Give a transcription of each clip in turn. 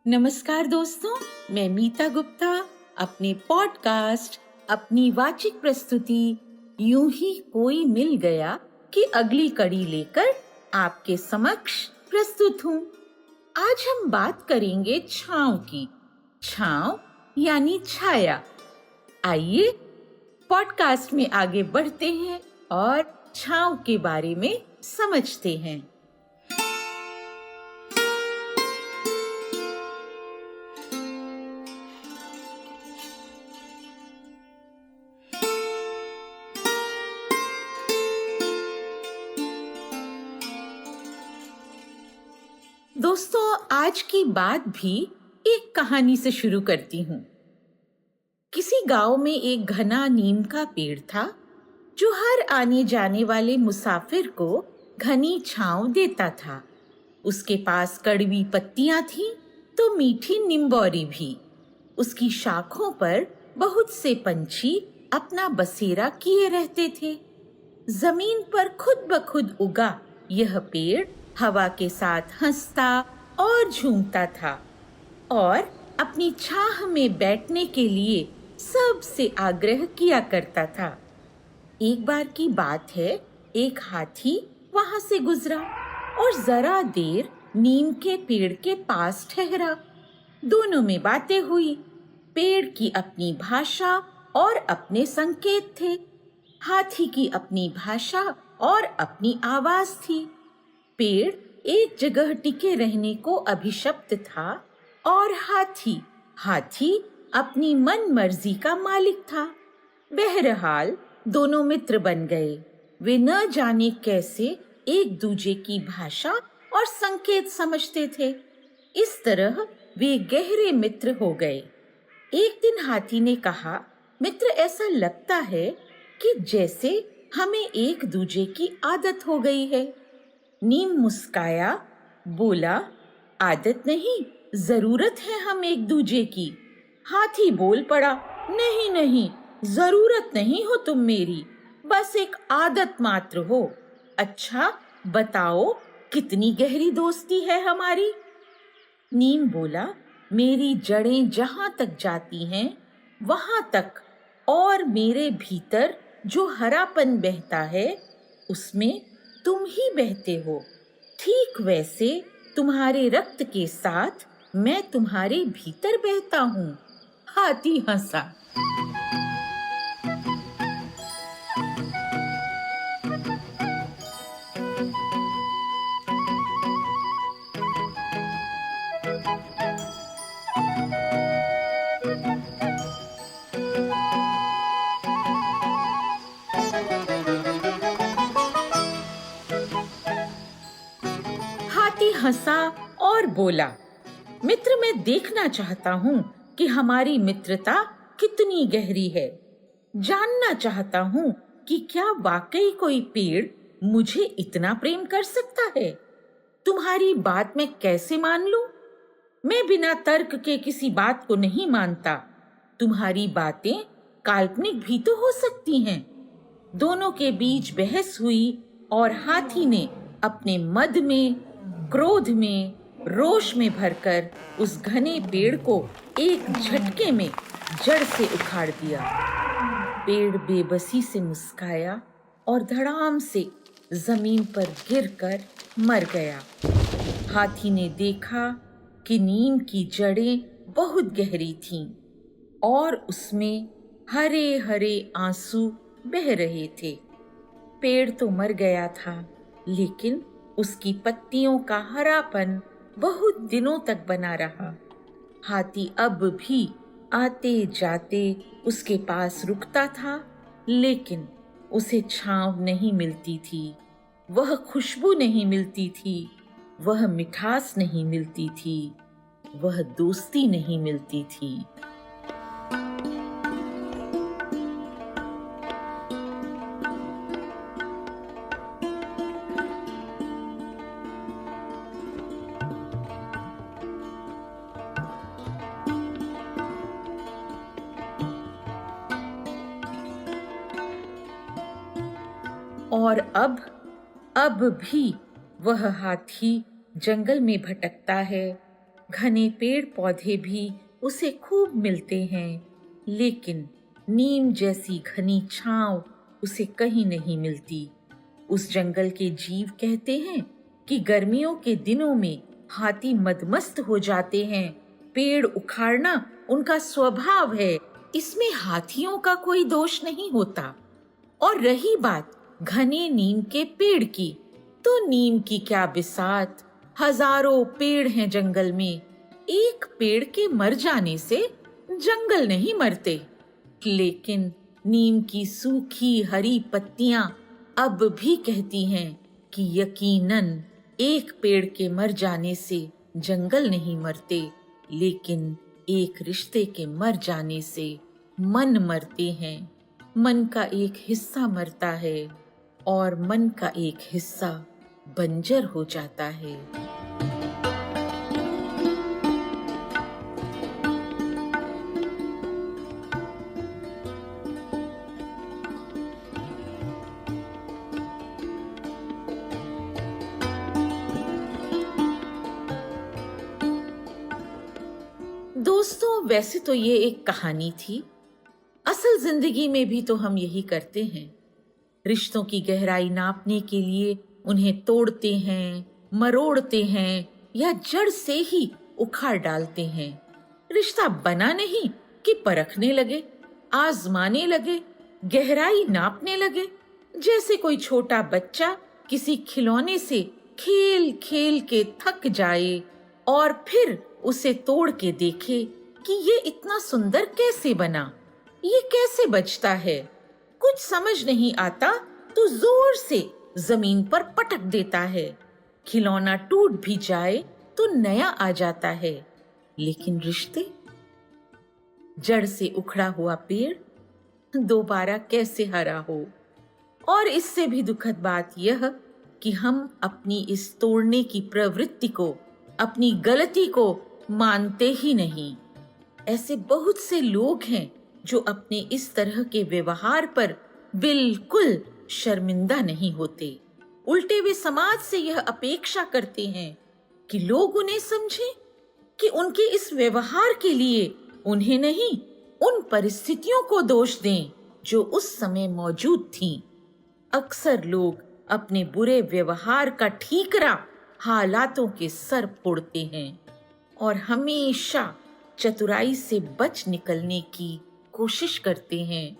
नमस्कार दोस्तों, मैं मीता गुप्ता अपने पॉडकास्ट अपनी वाचिक प्रस्तुति यूं ही कोई मिल गया की अगली कड़ी लेकर आपके समक्ष प्रस्तुत हूँ। आज हम बात करेंगे छांव की। छांव यानी छाया। आइए पॉडकास्ट में आगे बढ़ते हैं और छांव के बारे में समझते हैं। दोस्तों, आज की बात भी एक कहानी से शुरू करती हूँ। किसी गांव में एक घना नीम का पेड़ था जो हर आने जाने वाले मुसाफिर को घनी छांव देता था। उसके पास कड़वी पत्तियां थीं तो मीठी निम्बोरी भी। उसकी शाखों पर बहुत से पंछी अपना बसेरा किए रहते थे। जमीन पर खुद ब खुद उगा यह पेड़ हवा के साथ हंसता और झूमता था और अपनी छाह में बैठने के लिए सबसे आग्रह किया करता था। एक बार की बात है, एक हाथी वहां से गुजरा और जरा देर नीम के पेड़ के पास ठहरा। दोनों में बातें हुई। पेड़ की अपनी भाषा और अपने संकेत थे। हाथी की अपनी भाषा और अपनी आवाज थी। पेड़ एक जगह टिके रहने को अभिशप्त था और हाथी अपनी मन मर्जी का मालिक था। बहरहाल दोनों मित्र बन गए। वे न जाने कैसे एक दूजे की भाषा और संकेत समझते थे। इस तरह वे गहरे मित्र हो गए। एक दिन हाथी ने कहा, मित्र, ऐसा लगता है कि जैसे हमें एक दूजे की आदत हो गई है। नीम मुस्काया, बोला, आदत नहीं, जरूरत है हम एक दूजे की। हाथी बोल पड़ा, नहीं नहीं, जरूरत नहीं हो तुम मेरी, बस एक आदत मात्र हो। अच्छा बताओ, कितनी गहरी दोस्ती है हमारी? नीम बोला, मेरी जड़ें जहां तक जाती हैं वहां तक, और मेरे भीतर जो हरापन बहता है उसमें तुम ही बहते हो। ठीक वैसे तुम्हारे रक्त के साथ मैं तुम्हारे भीतर बहता हूँ। हाथी हंसा। हाथी हंसा और बोला, मित्र, मैं देखना चाहता हूँ कि हमारी मित्रता कितनी गहरी है। जानना चाहता हूँ कि क्या वाकई कोई पेड़ मुझे इतना प्रेम कर सकता है। तुम्हारी बात मैं कैसे मान लूं? मैं बिना तर्क के किसी बात को नहीं मानता। तुम्हारी बातें काल्पनिक भी तो हो सकती हैं। दोनों के बीच बहस हुई और हाथी ने अपने मद में, क्रोध में, रोष में भरकर उस घने पेड़ को एक झटके में जड़ से उखाड़ दिया। पेड़ बेबसी से मुस्काया और धड़ाम से जमीन पर गिरकर मर गया। हाथी ने देखा कि नीम की जड़ें बहुत गहरी थीं और उसमें हरे हरे आंसू बह रहे थे। पेड़ तो मर गया था, लेकिन उसकी पत्तियों का हरापन बहुत दिनों तक बना रहा। हाथी अब भी आते जाते उसके पास रुकता था, लेकिन उसे छांव नहीं मिलती थी, वह खुशबू नहीं मिलती थी, वह मिठास नहीं मिलती थी, वह दोस्ती नहीं मिलती थी। और अब भी वह हाथी जंगल में भटकता है, घने पेड़ पौधे भी उसे खूब मिलते हैं, लेकिन नीम जैसी घनी छांव उसे कहीं नहीं मिलती। उस जंगल के जीव कहते हैं कि गर्मियों के दिनों में हाथी मदमस्त हो जाते हैं। पेड़ उखाड़ना उनका स्वभाव है, इसमें हाथियों का कोई दोष नहीं होता। और रही बात घने नीम के पेड़ की, तो नीम की क्या बिसात, हजारों पेड़ हैं जंगल में। एक पेड़ के मर जाने से जंगल नहीं मरते, लेकिन नीम की सूखी हरी पत्तियां अब भी कहती हैं कि यकीनन एक पेड़ के मर जाने से जंगल नहीं मरते, लेकिन एक रिश्ते के मर जाने से मन मरते हैं। मन का एक हिस्सा मरता है और मन का एक हिस्सा बंजर हो जाता है। दोस्तों, वैसे तो ये एक कहानी थी। असल जिंदगी में भी तो हम यही करते हैं। रिश्तों की गहराई नापने के लिए उन्हें तोड़ते हैं, मरोड़ते हैं या जड़ से ही उखाड़ डालते हैं। रिश्ता बना नहीं कि परखने लगे, आजमाने लगे, गहराई नापने लगे, जैसे कोई छोटा बच्चा किसी खिलौने से खेल खेल के थक जाए और फिर उसे तोड़ के देखे कि ये इतना सुंदर कैसे बना, ये कैसे बजता है। कुछ समझ नहीं आता तो जोर से जमीन पर पटक देता है। खिलौना टूट भी जाए तो नया आ जाता है, लेकिन रिश्ते, जड़ से उखड़ा हुआ पेड़ दोबारा कैसे हरा हो। और इससे भी दुखद बात यह कि हम अपनी इस तोड़ने की प्रवृत्ति को, अपनी गलती को मानते ही नहीं। ऐसे बहुत से लोग हैं जो अपने इस तरह के व्यवहार पर बिल्कुल शर्मिंदा नहीं होते। उल्टे वे समाज से यह अपेक्षा करते हैं कि लोग उन्हें समझें, कि उनके इस व्यवहार के लिए उन्हें नहीं, उन परिस्थितियों को दोष दें जो उस समय मौजूद थीं। अक्सर लोग अपने बुरे व्यवहार का ठीकरा हालातों के सर फोड़ते हैं और हमेशा चतुराई से बच निकलने की कोशिश करते हैं।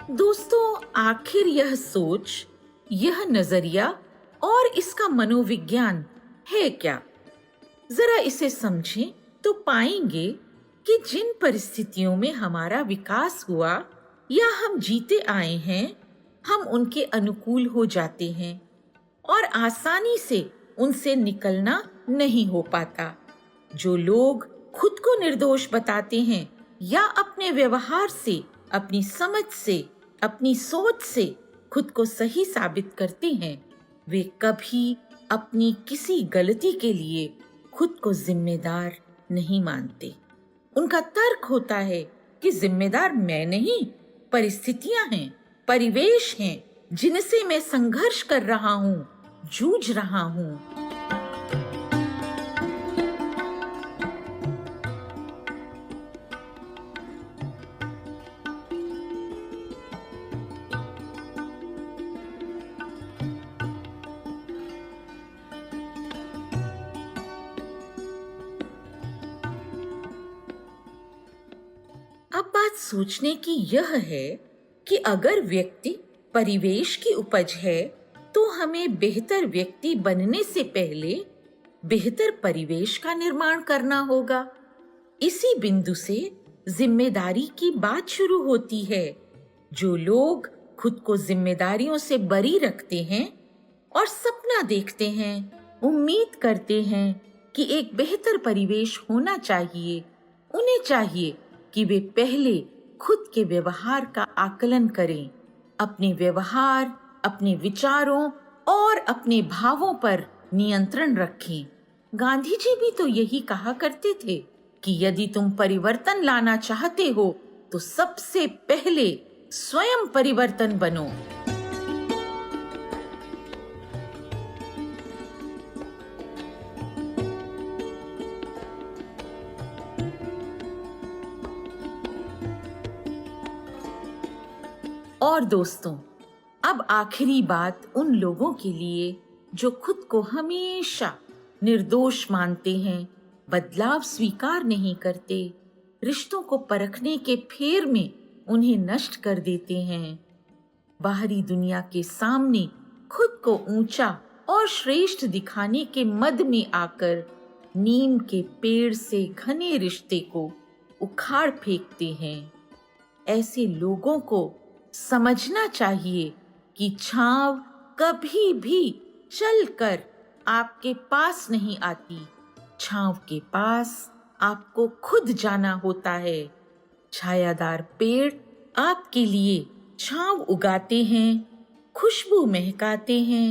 दोस्तों, आखिर यह सोच, यह नजरिया और इसका मनोविज्ञान है क्या? जरा इसे समझें तो पाएंगे कि जिन परिस्थितियों में हमारा विकास हुआ या हम जीते आए हैं, हम उनके अनुकूल हो जाते हैं और आसानी से उनसे निकलना नहीं हो पाता। जो लोग खुद को निर्दोष बताते हैं या अपने व्यवहार से, अपनी समझ से, अपनी सोच से खुद को सही साबित करते हैं, वे कभी अपनी किसी गलती के लिए खुद को जिम्मेदार नहीं मानते। उनका तर्क होता है कि जिम्मेदार मैं नहीं, परिस्थितियां हैं, परिवेश हैं, जिनसे मैं संघर्ष कर रहा हूँ, जूझ रहा हूँ। अब बात सोचने की यह है कि अगर व्यक्ति परिवेश की उपज है, तो हमें बेहतर व्यक्ति बनने से पहले बेहतर परिवेश का निर्माण करना होगा। इसी बिंदु से जिम्मेदारी की बात शुरू होती है। जो लोग खुद को जिम्मेदारियों से बरी रखते हैं और सपना देखते हैं, उम्मीद करते हैं कि एक बेहतर परिवेश होना चाहिए, उन्हें चाहिए कि वे पहले खुद के व्यवहार का आकलन करें, अपने व्यवहार, अपने विचारों और अपने भावों पर नियंत्रण रखें। गांधी जी भी तो यही कहा करते थे कि यदि तुम परिवर्तन लाना चाहते हो तो सबसे पहले स्वयं परिवर्तन बनो। और दोस्तों, अब आखिरी बात उन लोगों के लिए जो खुद को हमेशा निर्दोष मानते हैं, बदलाव स्वीकार नहीं करते, रिश्तों को परखने के फेर में उन्हें नष्ट कर देते हैं, बाहरी दुनिया के सामने खुद को ऊंचा और श्रेष्ठ दिखाने के मद में आकर नीम के पेड़ से घने रिश्ते को उखाड़ फेंकते हैं। ऐसे लोगों को समझना चाहिए कि छांव कभी भी चलकर आपके पास नहीं आती, छांव के पास आपको खुद जाना होता है। छायादार पेड़ आपके लिए छांव उगाते हैं, खुशबू महकाते हैं,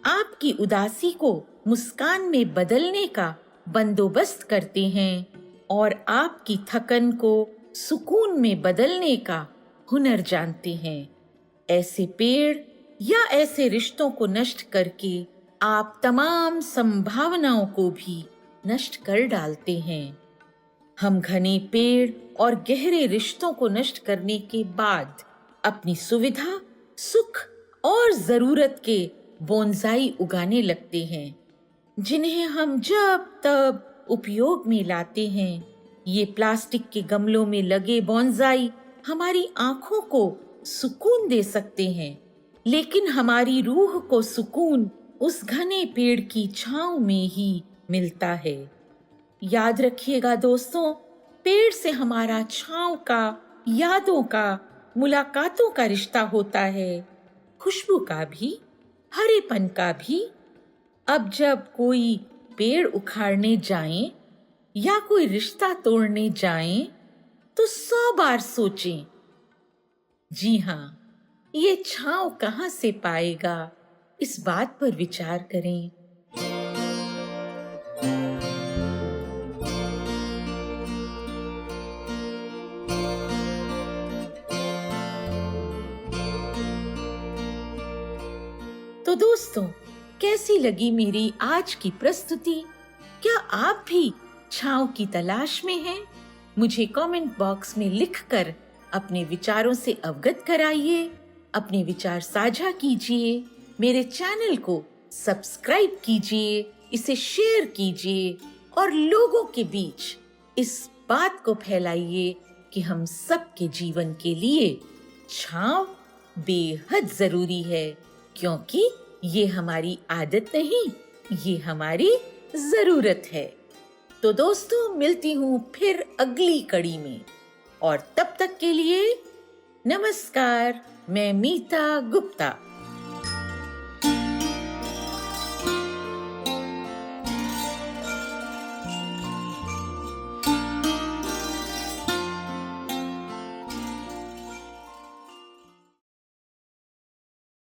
आपकी उदासी को मुस्कान में बदलने का बंदोबस्त करते हैं और आपकी थकन को सुकून में बदलने का हुनर जानते हैं। ऐसे पेड़ या ऐसे रिश्तों को नष्ट करके आप तमाम संभावनाओं को भी नष्ट कर डालते हैं। हम घने पेड़ और गहरे रिश्तों को नष्ट करने के बाद अपनी सुविधा, सुख और जरूरत के बोनसाई उगाने लगते हैं, जिन्हें हम जब तब उपयोग में लाते हैं। ये प्लास्टिक के गमलों में लगे बोनसाई हमारी आंखों को सुकून दे सकते हैं, लेकिन हमारी रूह को सुकून उस घने पेड़ की छांव में ही मिलता है। याद रखिएगा दोस्तों, पेड़ से हमारा छांव का, यादों का, मुलाकातों का रिश्ता होता है, खुशबू का भी, हरेपन का भी। अब जब कोई पेड़ उखाड़ने जाएं या कोई रिश्ता तोड़ने जाएं तो 100 बार सोचें, जी हाँ, ये छांव कहाँ से पाएगा, इस बात पर विचार करें। तो दोस्तों, कैसी लगी मेरी आज की प्रस्तुति? क्या आप भी छांव की तलाश में हैं? मुझे कमेंट बॉक्स में लिखकर अपने विचारों से अवगत कराइए, अपने विचार साझा कीजिए, मेरे चैनल को सब्सक्राइब कीजिए, इसे शेयर कीजिए और लोगों के बीच इस बात को फैलाइए कि हम सबके जीवन के लिए छांव बेहद जरूरी है, क्योंकि ये हमारी आदत नहीं, ये हमारी जरूरत है। तो दोस्तों, मिलती हूँ फिर अगली कड़ी में, और तब तक के लिए नमस्कार। मैं मीता गुप्ता।